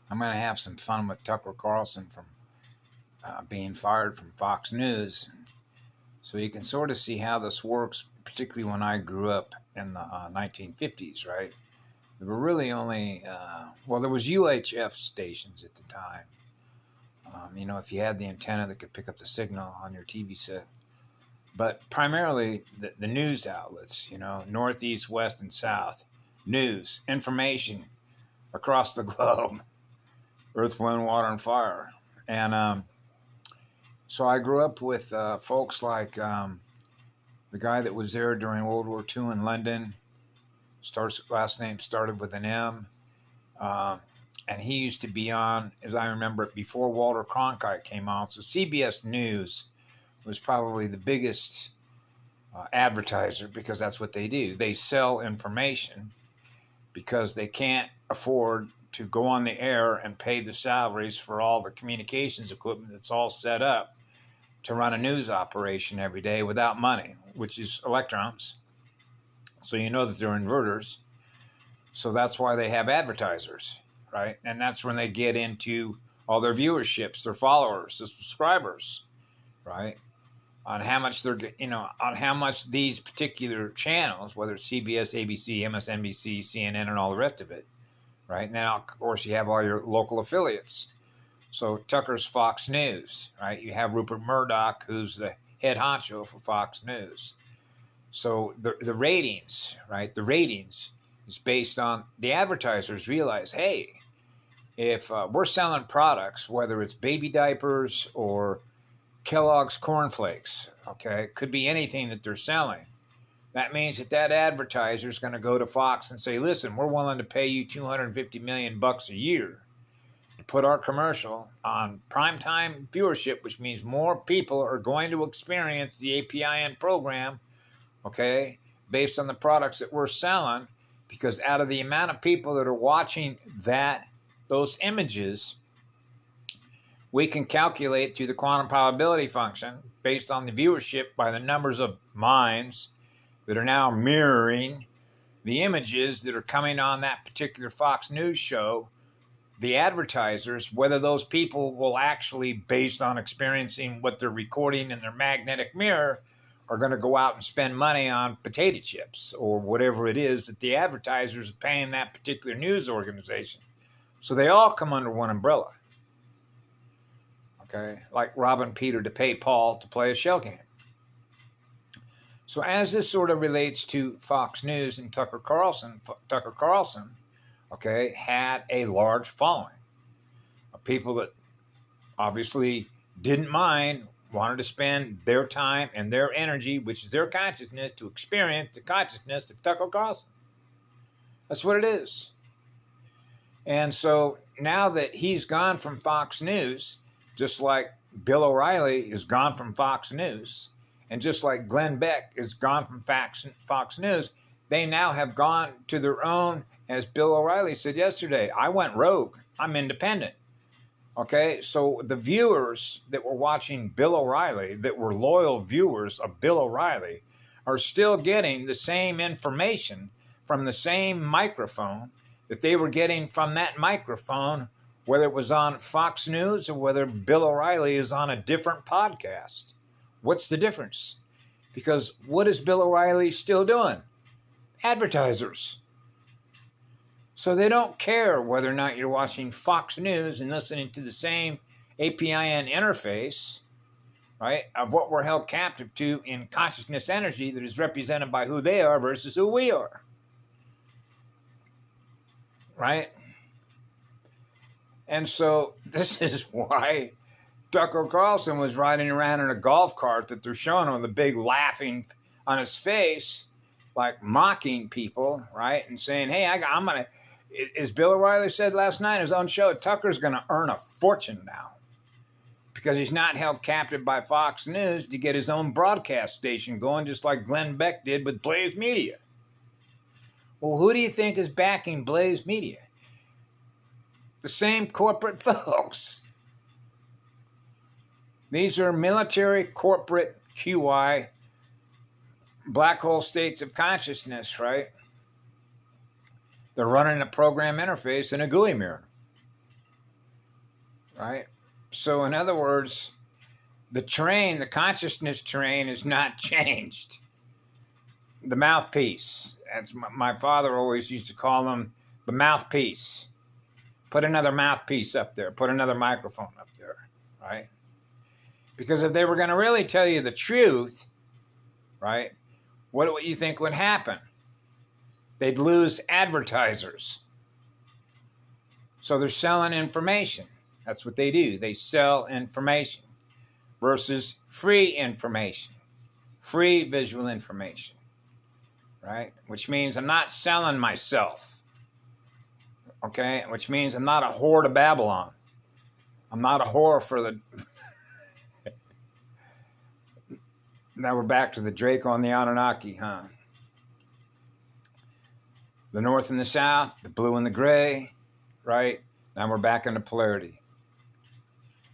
I'm going to have some fun with Tucker Carlson from being fired from Fox News. So you can sort of see how this works, particularly when I grew up in the 1950s, right? There were really only, there was UHF stations at the time. If you had the antenna that could pick up the signal on your TV set. But primarily the news outlets, North, East, West, and South. News, information across the globe. Earth, wind, water, and fire. And so I grew up with folks like the guy that was there during World War II in London. Last name started with an M. And he used to be on, as I remember it, before Walter Cronkite came on. So CBS News was probably the biggest advertiser, because that's what they do. They sell information because they can't afford to go on the air and pay the salaries for all the communications equipment that's all set up to run a news operation every day without money, which is electrons. So you know that they're inverters. So that's why they have advertisers, right? And that's when they get into all their viewerships, their followers, the subscribers, right? On how much on how much these particular channels, whether it's CBS, ABC, MSNBC, CNN, and all the rest of it, right? Now, of course, you have all your local affiliates. So Tucker's Fox News, right? You have Rupert Murdoch, who's the head honcho for Fox News. So the ratings, right? The ratings is based on the advertisers realize, hey, if we're selling products, whether it's baby diapers or Kellogg's cornflakes, okay, it could be anything that they're selling. That means that advertiser is going to go to Fox and say, listen, we're willing to pay you $250 million a year to put our commercial on primetime viewership, which means more people are going to experience the APIN program, okay, based on the products that we're selling, because out of the amount of people that are watching those images, we can calculate through the quantum probability function based on the viewership by the numbers of minds that are now mirroring the images that are coming on that particular Fox News show, the advertisers, whether those people will actually, based on experiencing what they're recording in their magnetic mirror, are going to go out and spend money on potato chips or whatever it is that the advertisers are paying that particular news organization. So they all come under one umbrella. Okay, like robbing Peter to pay Paul to play a shell game. So as this sort of relates to Fox News and Tucker Carlson, okay, had a large following of people that obviously didn't mind, wanted to spend their time and their energy, which is their consciousness, to experience the consciousness of Tucker Carlson. That's what it is. And so now that he's gone from Fox News, just like Bill O'Reilly is gone from Fox News, and just like Glenn Beck is gone from Fox News, they now have gone to their own, as Bill O'Reilly said yesterday, I went rogue. I'm independent. Okay, so the viewers that were watching Bill O'Reilly, that were loyal viewers of Bill O'Reilly, are still getting the same information from the same microphone that they were getting from that microphone, whether it was on Fox News or whether Bill O'Reilly is on a different podcast. What's the difference? Because what is Bill O'Reilly still doing? Advertisers. So they don't care whether or not you're watching Fox News and listening to the same APIN interface, right, of what we're held captive to in consciousness energy that is represented by who they are versus who we are. Right? And so this is why Tucker Carlson was riding around in a golf cart that they're showing him, the big laughing on his face, like mocking people, right? And saying, hey, I'm going to, as Bill O'Reilly said last night in his own show, Tucker's going to earn a fortune now because he's not held captive by Fox News to get his own broadcast station going, just like Glenn Beck did with Blaze Media. Well, who do you think is backing Blaze Media? The same corporate folks. These are military, corporate, QI, black hole states of consciousness, right? They're running a program interface in a GUI mirror. right? So in other words, the terrain, the consciousness terrain is not changed. The mouthpiece, as my father always used to call them, the mouthpiece. Put another mouthpiece up there. Put another microphone up there, right? Because if they were going to really tell you the truth, right, what do you think would happen? They'd lose advertisers. So they're selling information. That's what they do. They sell information versus free information, free visual information, right? Which means I'm not selling myself, okay? Which means I'm not a whore to Babylon. I'm not a whore for the... Now we're back to the Drake on the Anunnaki, huh? The North and the South, the blue and the gray, right? Now we're back into polarity.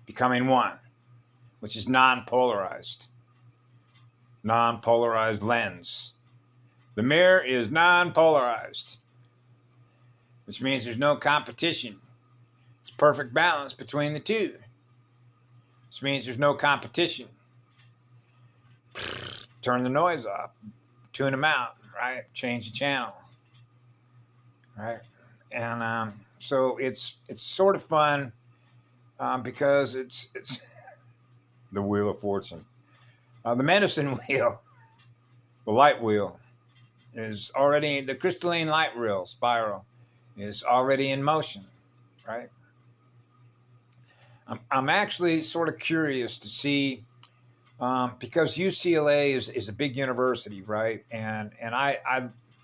Becoming one, which is non-polarized. Non-polarized lens. The mirror is non-polarized, which means there's no competition. It's perfect balance between the two. Which means there's no competition. Turn the noise off. Tune them out, right? Change the channel, right? And so it's sort of fun because it's the Wheel of Fortune. The medicine wheel, the light wheel, is already, the crystalline light wheel spiral is already in motion, right? I'm actually sort of curious to see, because UCLA is a big university, right? And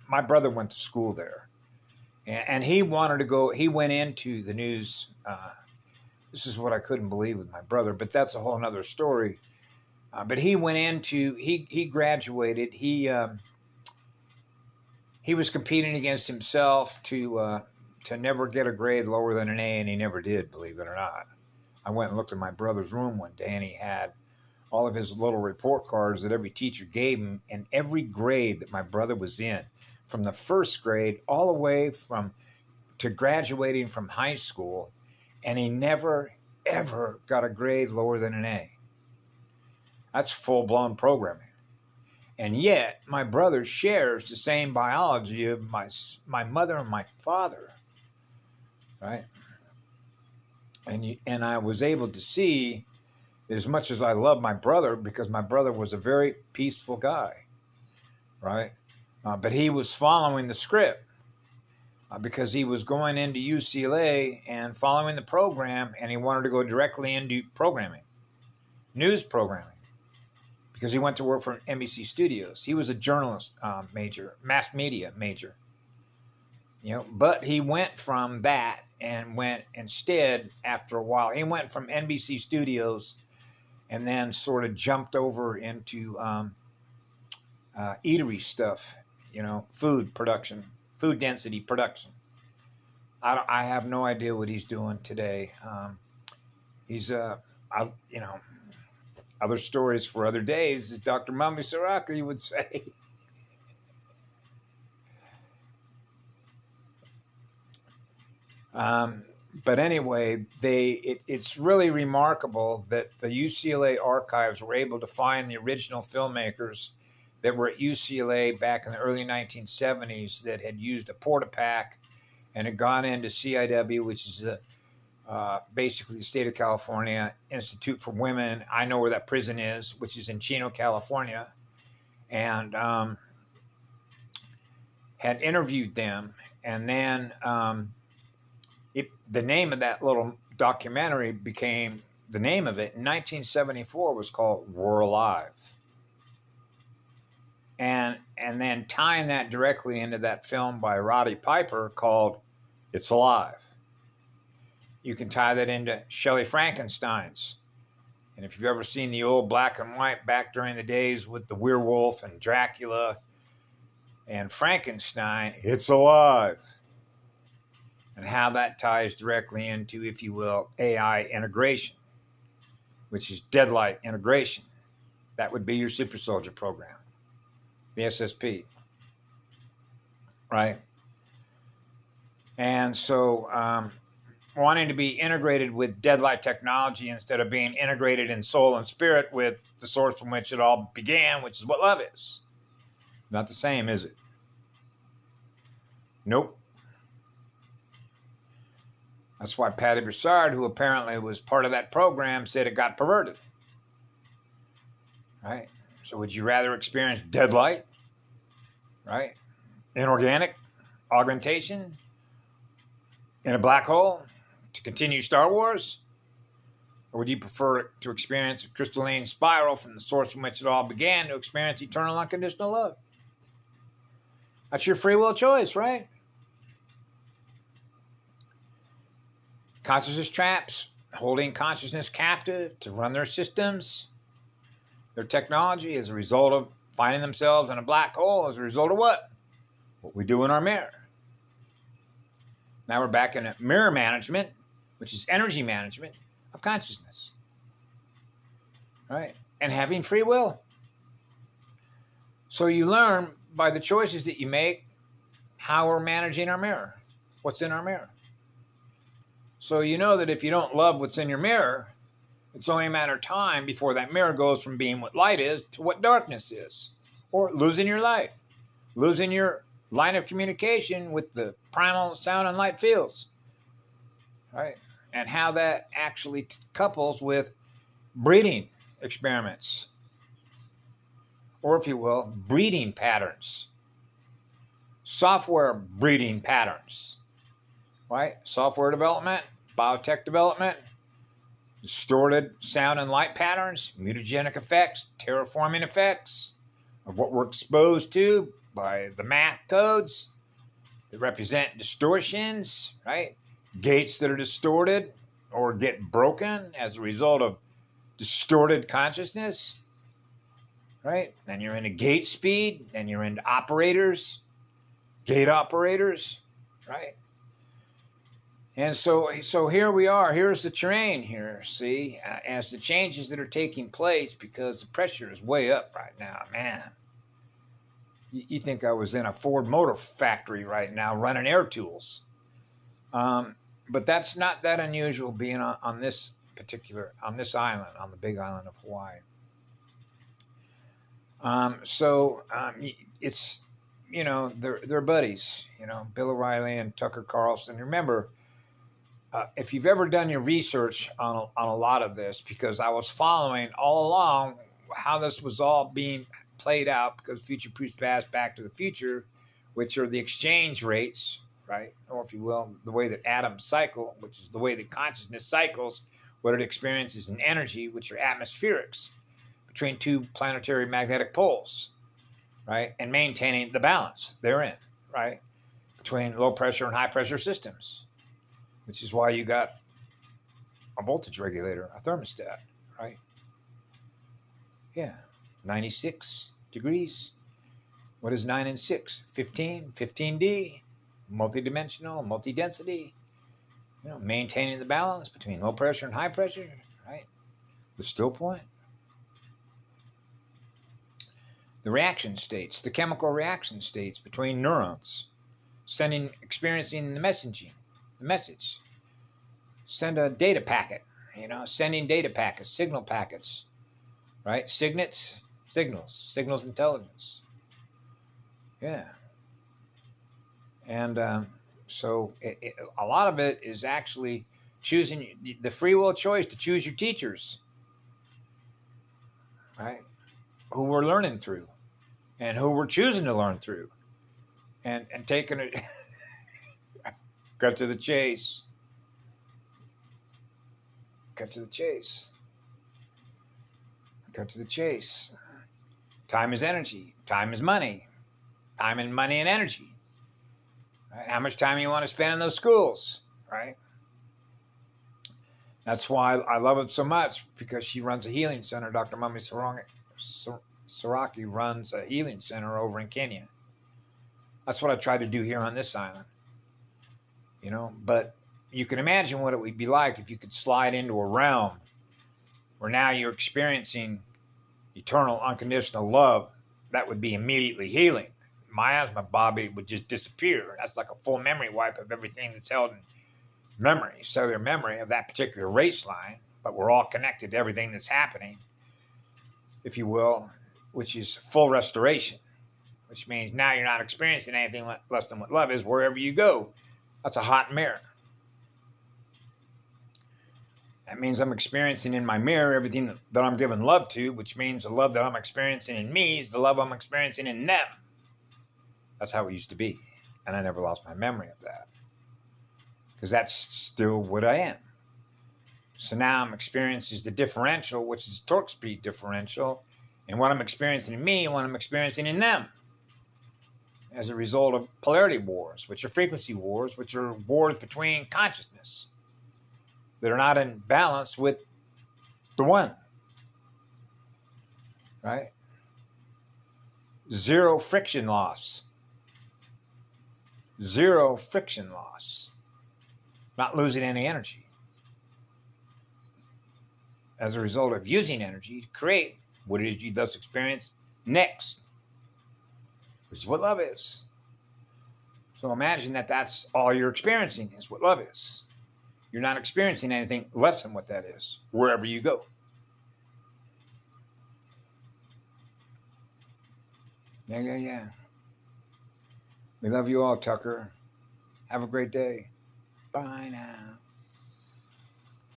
my brother went to school there, and he wanted to go. He went into the news. This is what I couldn't believe with my brother, but that's a whole nother story. But he went into, he graduated. He was competing against himself to never get a grade lower than an A, and he never did, believe it or not. I went and looked at my brother's room one day, and he had all of his little report cards that every teacher gave him, and every grade that my brother was in, from the first grade all the way to graduating from high school, and he never, ever got a grade lower than an A. That's full-blown programming. And yet, my brother shares the same biology of my mother and my father, right? And I was able to see, as much as I love my brother, because my brother was a very peaceful guy, right? But he was following the script because he was going into UCLA and following the program, and he wanted to go directly into programming, news programming, because he went to work for NBC Studios. He was a journalist major, mass media major, but he went from that and went instead, after a while, he went from NBC Studios and then sort of jumped over into eatery stuff, food production, food density production. I have no idea what he's doing today. He's, other stories for other days, as Dr. Mummy Saraka would say. But anyway, it's really remarkable that the UCLA archives were able to find the original filmmakers that were at UCLA back in the early 1970s that had used a porta-pack and had gone into CIW, which is basically the state of California Institute for Women. I know where that prison is, which is in Chino, California, and had interviewed them. And then the name of that little documentary became, the name of it in 1974 was called We're Alive. And then tying that directly into that film by Roddy Piper called It's Alive. You can tie that into Shelley Frankenstein's. And if you've ever seen the old black and white back during the days with the werewolf and Dracula and Frankenstein, It's Alive. And how that ties directly into, if you will, AI integration, which is deadlight integration. That would be your super soldier program, the SSP, right? And so wanting to be integrated with deadlight technology instead of being integrated in soul and spirit with the source from which it all began, which is what love is. Not the same, is it? Nope. That's why Patty Broussard, who apparently was part of that program, said it got perverted. Right? So would you rather experience deadlight, right? Inorganic augmentation in a black hole to continue Star Wars? Or would you prefer to experience a crystalline spiral from the source from which it all began to experience eternal unconditional love? That's your free will choice, right? Consciousness traps, holding consciousness captive to run their systems, their technology as a result of finding themselves in a black hole as a result of what? What we do in our mirror. Now we're back in mirror management, which is energy management of consciousness. Right? And having free will. So you learn by the choices that you make how we're managing our mirror, what's in our mirror. So you know that if you don't love what's in your mirror, it's only a matter of time before that mirror goes from being what light is to what darkness is. Or losing your light. Losing your line of communication with the primal sound and light fields. Right? And how that actually couples with breeding experiments. Or if you will, breeding patterns. Software breeding patterns. Right? Software development, biotech development, distorted sound and light patterns, mutagenic effects, terraforming effects of what we're exposed to by the math codes that represent distortions, right? Gates that are distorted or get broken as a result of distorted consciousness, right? Then you're into gate speed, and you're into operators, gate operators, right? And so here we are. Here's the terrain here, see, as the changes that are taking place because the pressure is way up right now, man. You think I was in a Ford Motor factory right now running air tools. But that's not that unusual being on this island, on the big island of Hawaii. It's, they're buddies, Bill O'Reilly and Tucker Carlson. Remember, if you've ever done your research on a lot of this, because I was following all along how this was all being played out, because Future Proofs Past, Back to the Future, which are the exchange rates, right? Or if you will, the way that atoms cycle, which is the way that consciousness cycles, what it experiences in energy, which are atmospherics, between two planetary magnetic poles, right? And maintaining the balance therein, right? Between low pressure and high pressure systems. Which is why you got a voltage regulator, a thermostat, right? Yeah, 96 degrees. What is 9 and 6? 15, 15D, multidimensional, multi-density, maintaining the balance between low pressure and high pressure, right? The still point. The reaction states, the chemical reaction states between neurons, experiencing the message. Send a data packet, sending data packets, signal packets, right? Signals intelligence. Yeah. And so a lot of it is actually choosing the free will choice to choose your teachers, right? Who we're learning through and who we're choosing to learn through and taking it, cut to the chase. Cut to the chase. Cut to the chase. Time is energy. Time is money. Time and money and energy. Right? How much time you want to spend in those schools, right? That's why I love it so much, because she runs a healing center. Dr. Mummy Saraki runs a healing center over in Kenya. That's what I try to do here on this island. But you can imagine what it would be like if you could slide into a realm where now you're experiencing eternal unconditional love. That would be immediately healing. My asthma, Bobby, would just disappear. That's like a full memory wipe of everything that's held memory, cellular memory of that particular race line, but we're all connected to everything that's happening, if you will, which is full restoration, which means now you're not experiencing anything less than what love is wherever you go. That's a hot mirror. That means I'm experiencing in my mirror everything that I'm giving love to, which means the love that I'm experiencing in me is the love I'm experiencing in them. That's how it used to be. And I never lost my memory of that, because that's still what I am. So now I'm experiencing the differential, which is torque speed differential, and what I'm experiencing in me and what I'm experiencing in them, as a result of polarity wars, which are frequency wars, which are wars between consciousness that are not in balance with the one, right? Zero friction loss. Zero friction loss. Not losing any energy as a result of using energy to create what it is you thus experience next, which is what love is. So imagine that that's all you're experiencing is what love is. You're not experiencing anything less than what that is, wherever you go. Yeah. We love you all, Tucker. Have a great day. Bye now.